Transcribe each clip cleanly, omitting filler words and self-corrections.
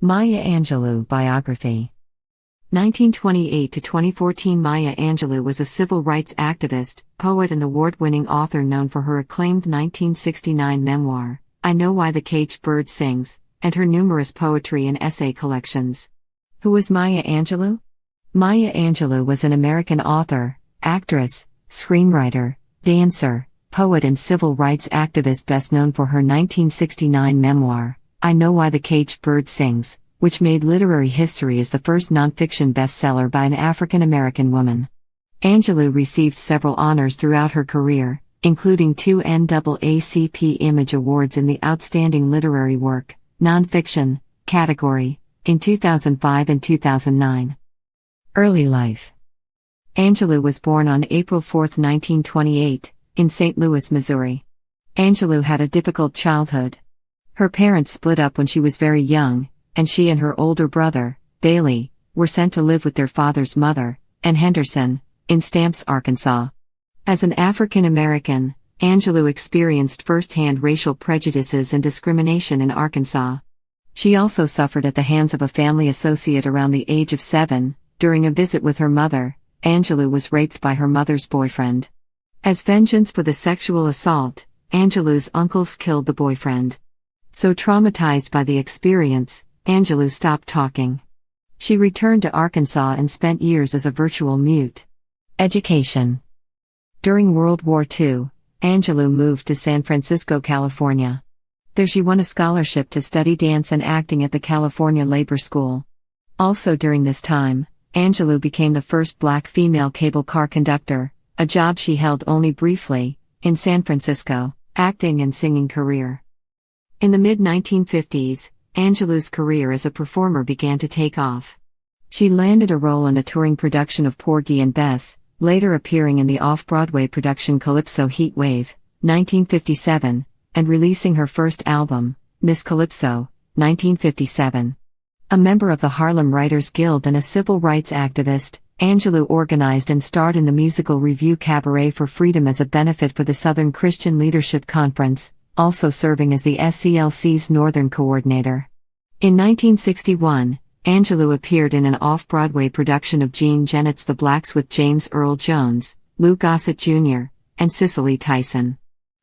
Maya Angelou Biography 1928 to 2014. Maya Angelou was a civil rights activist, poet and award-winning author known for her acclaimed 1969 memoir, I Know Why the Caged Bird Sings, and her numerous poetry and essay collections. Who was Maya Angelou? Maya Angelou was an American author, actress, screenwriter, dancer, poet and civil rights activist best known for her 1969 memoir, I Know Why the Caged Bird Sings, which made literary history as the first nonfiction bestseller by an African-American woman. Angelou received several honors throughout her career, including 2 NAACP Image Awards in the Outstanding Literary Work, Nonfiction, category, in 2005 and 2009. Early life. Angelou was born on April 4, 1928, in St. Louis, Missouri. Angelou had a difficult childhood. Her parents split up when she was very young, and she and her older brother, Bailey, were sent to live with their father's mother, Ann Henderson, in Stamps, Arkansas. As an African American, Angelou experienced firsthand racial prejudices and discrimination in Arkansas. She also suffered at the hands of a family associate around the age of 7. During a visit with her mother, Angelou was raped by her mother's boyfriend. As vengeance for the sexual assault, Angelou's uncles killed the boyfriend. So traumatized by the experience, Angelou stopped talking. She returned to Arkansas and spent years as a virtual mute. Education. During World War II, Angelou moved to San Francisco, California. There she won a scholarship to study dance and acting at the California Labor School. Also during this time, Angelou became the first black female cable car conductor, a job she held only briefly, in San Francisco, acting and singing career. In the mid-1950s, Angelou's career as a performer began to take off. She landed a role in a touring production of Porgy and Bess, later appearing in the off-Broadway production Calypso Heat Wave, 1957, and releasing her first album, Miss Calypso, 1957. A member of the Harlem Writers Guild and a civil rights activist, Angelou organized and starred in the musical revue Cabaret for Freedom as a benefit for the Southern Christian Leadership Conference, also serving as the SCLC's Northern Coordinator. In 1961, Angelou appeared in an off-Broadway production of Jean Genet's The Blacks with James Earl Jones, Lou Gossett Jr., and Cicely Tyson.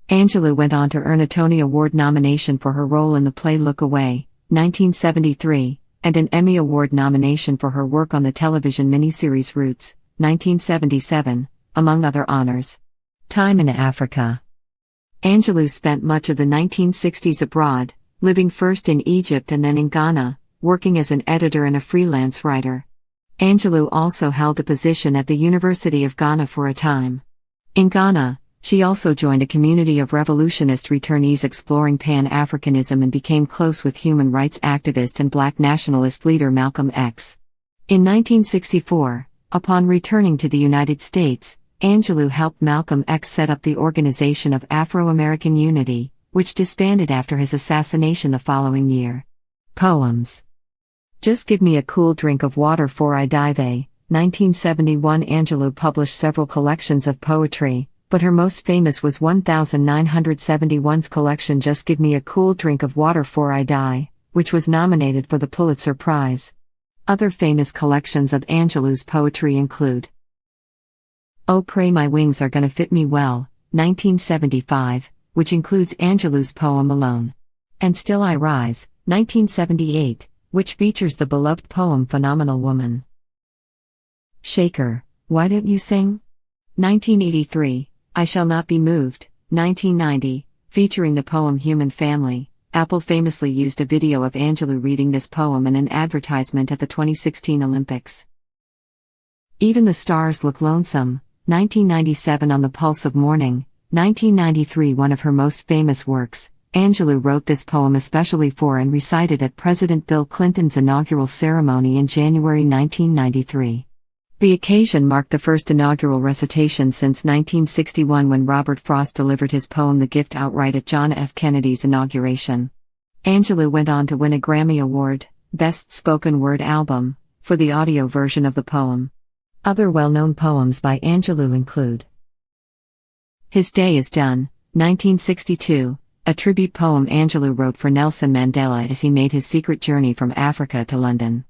Angelou went on to earn a Tony Award nomination for her role in the play Look Away, 1973, and an Emmy Award nomination for her work on the television miniseries Roots, 1977, among other honors. Time in Africa. Angelou spent much of the 1960s abroad, living first in Egypt and then in Ghana, working as an editor and a freelance writer. Angelou also held a position at the University of Ghana for a time. In Ghana, she also joined a community of revolutionist returnees exploring Pan-Africanism and became close with human rights activist and black nationalist leader Malcolm X. In 1964, upon returning to the United States, Angelou helped Malcolm X set up the Organization of Afro-American Unity, which disbanded after his assassination the following year. Poems. Just Give Me a Cool Drink of Water 'Fore I Die. 1971. Angelou published several collections of poetry, but her most famous was 1971's collection Just Give Me a Cool Drink of Water 'Fore I Die, which was nominated for the Pulitzer Prize. Other famous collections of Angelou's poetry include Oh Pray My Wings Are Gonna Fit Me Well, 1975, which includes Angelou's poem Alone, and Still I Rise, 1978, which features the beloved poem Phenomenal Woman. Shaker, Why Don't You Sing? 1983, I Shall Not Be Moved, 1990, featuring the poem Human Family. Apple famously used a video of Angelou reading this poem in an advertisement at the 2016 Olympics. Even the Stars Look Lonesome, 1997. On the Pulse of Morning, 1993. One of her most famous works, Angelou wrote this poem especially for and recited at President Bill Clinton's inaugural ceremony in January 1993. The occasion marked the first inaugural recitation since 1961 when Robert Frost delivered his poem The Gift outright at John F. Kennedy's inauguration. Angelou went on to win a Grammy Award, Best Spoken Word Album, for the audio version of the poem. Other well-known poems by Angelou include His Day Is Done, 1962, a tribute poem Angelou wrote for Nelson Mandela as he made his secret journey from Africa to London.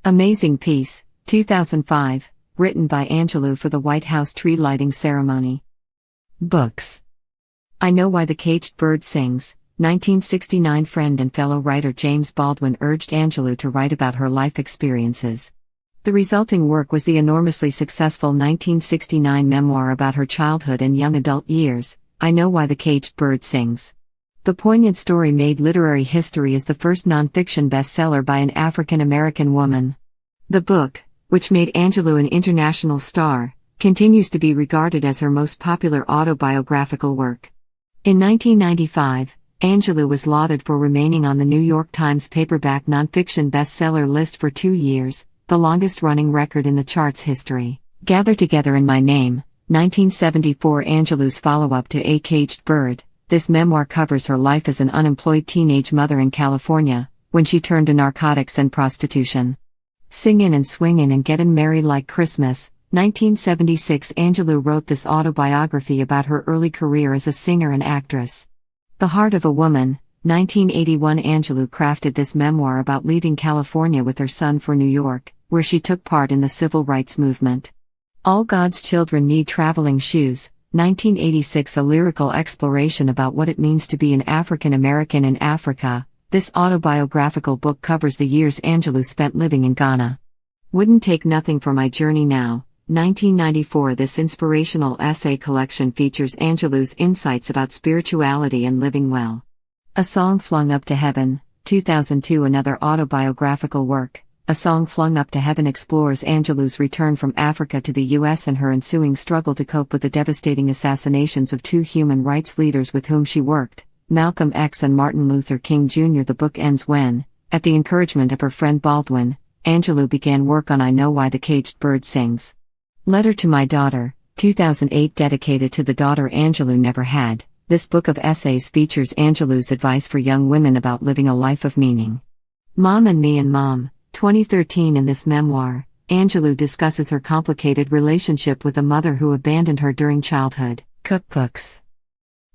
Amazing Piece, 2005, written by Angelou for the White House tree lighting ceremony. Books. I Know Why the Caged Bird Sings, 1969. Friend and fellow writer James Baldwin urged Angelou to write about her life experiences. The resulting work was the enormously successful 1969 memoir about her childhood and young adult years, I Know Why the Caged Bird Sings. The poignant story made literary history as the first nonfiction bestseller by an African-American woman. The book, which made Angelou an international star, continues to be regarded as her most popular autobiographical work. In 1995, Angelou was lauded for remaining on the New York Times paperback nonfiction bestseller list for 2 years, the longest-running record in the chart's history. Gather Together in My Name, 1974. Angelou's follow-up to A Caged Bird, this memoir covers her life as an unemployed teenage mother in California, when she turned to narcotics and prostitution. Singin' and Swingin' and Gettin' Married Like Christmas, 1976. Angelou wrote this autobiography about her early career as a singer and actress. The Heart of a Woman, 1981. Angelou crafted this memoir about leaving California with her son for New York, where she took part in the civil rights movement. All God's Children Need Traveling Shoes, 1986. A lyrical exploration about what it means to be an African American in Africa. This autobiographical book covers the years Angelou spent living in Ghana. Wouldn't Take Nothing for My Journey Now, 1994. This inspirational essay collection features Angelou's insights about spirituality and living well. A Song Flung Up to Heaven, 2002. Another autobiographical work, A Song Flung Up to Heaven explores Angelou's return from Africa to the U.S. and her ensuing struggle to cope with the devastating assassinations of 2 human rights leaders with whom she worked, Malcolm X and Martin Luther King Jr. The book ends when, at the encouragement of her friend Baldwin, Angelou began work on I Know Why the Caged Bird Sings. Letter to My Daughter, 2008. Dedicated to the daughter Angelou never had, this book of essays features Angelou's advice for young women about living a life of meaning. Mom and Me and Mom, 2013. In this memoir, Angelou discusses her complicated relationship with a mother who abandoned her during childhood. Cookbooks.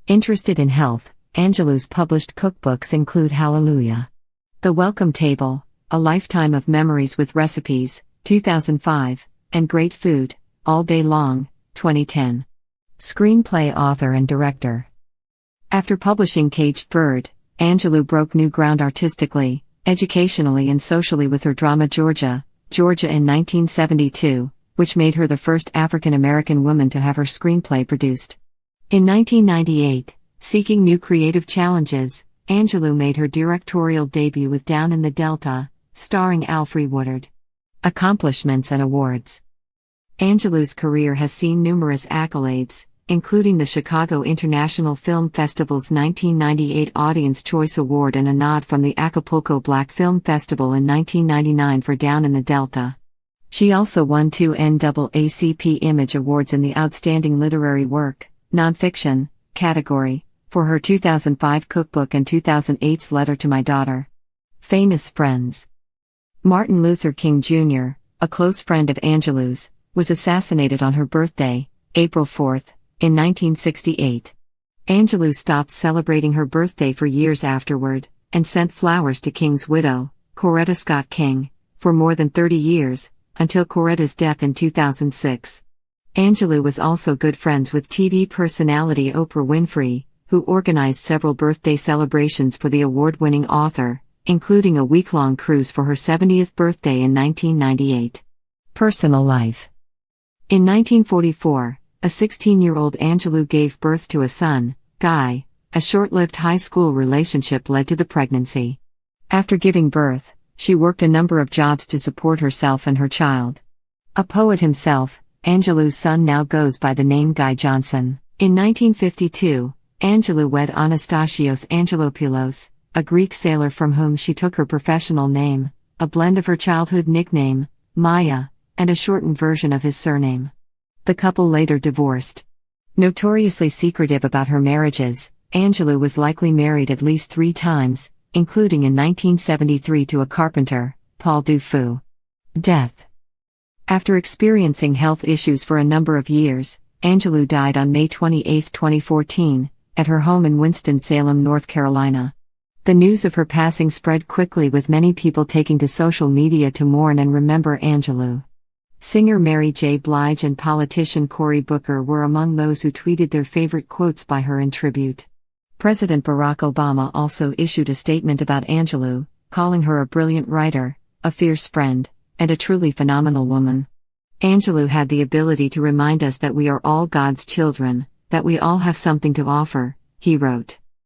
Interested in health, Angelou's published cookbooks include Hallelujah, The Welcome Table, A Lifetime of Memories with Recipes, 2005, and Great Food, All Day Long, 2010. Screenplay author and director. After publishing Caged Bird, Angelou broke new ground artistically, educationally and socially with her drama Georgia in 1972, which made her the first African-American woman to have her screenplay produced. In 1998, seeking new creative challenges, Angelou made her directorial debut with Down in the Delta, starring Alfre Woodard. Accomplishments and awards. Angelou's career has seen numerous accolades, including the Chicago International Film Festival's 1998 Audience Choice Award and a nod from the Acapulco Black Film Festival in 1999 for Down in the Delta. She also won 2 NAACP Image Awards in the Outstanding Literary Work, Nonfiction, category, for her 2005 cookbook and 2008's Letter to My Daughter. Famous friends. Martin Luther King Jr., a close friend of Angelou's, was assassinated on her birthday, April 4, in 1968. Angelou stopped celebrating her birthday for years afterward, and sent flowers to King's widow, Coretta Scott King, for more than 30 years, until Coretta's death in 2006. Angelou was also good friends with TV personality Oprah Winfrey, who organized several birthday celebrations for the award-winning author, including a week-long cruise for her 70th birthday in 1998. Personal life. In 1944, a 16-year-old Angelou gave birth to a son, Guy. A short-lived high school relationship led to the pregnancy. After giving birth, she worked a number of jobs to support herself and her child. A poet himself, Angelou's son now goes by the name Guy Johnson. In 1952, Angelou wed Anastasios Angelopoulos, a Greek sailor from whom she took her professional name, a blend of her childhood nickname, Maya, and a shortened version of his surname. The couple later divorced. Notoriously secretive about her marriages, Angelou was likely married at least 3 times, including in 1973 to a carpenter, Paul Dufault. Death. After experiencing health issues for a number of years, Angelou died on May 28, 2014, at her home in Winston-Salem, North Carolina. The news of her passing spread quickly, with many people taking to social media to mourn and remember Angelou. Singer Mary J. Blige and politician Cory Booker were among those who tweeted their favorite quotes by her in tribute. President Barack Obama also issued a statement about Angelou, calling her a brilliant writer, a fierce friend, and a truly phenomenal woman. Angelou had the ability to remind us that we are all God's children, that we all have something to offer, he wrote.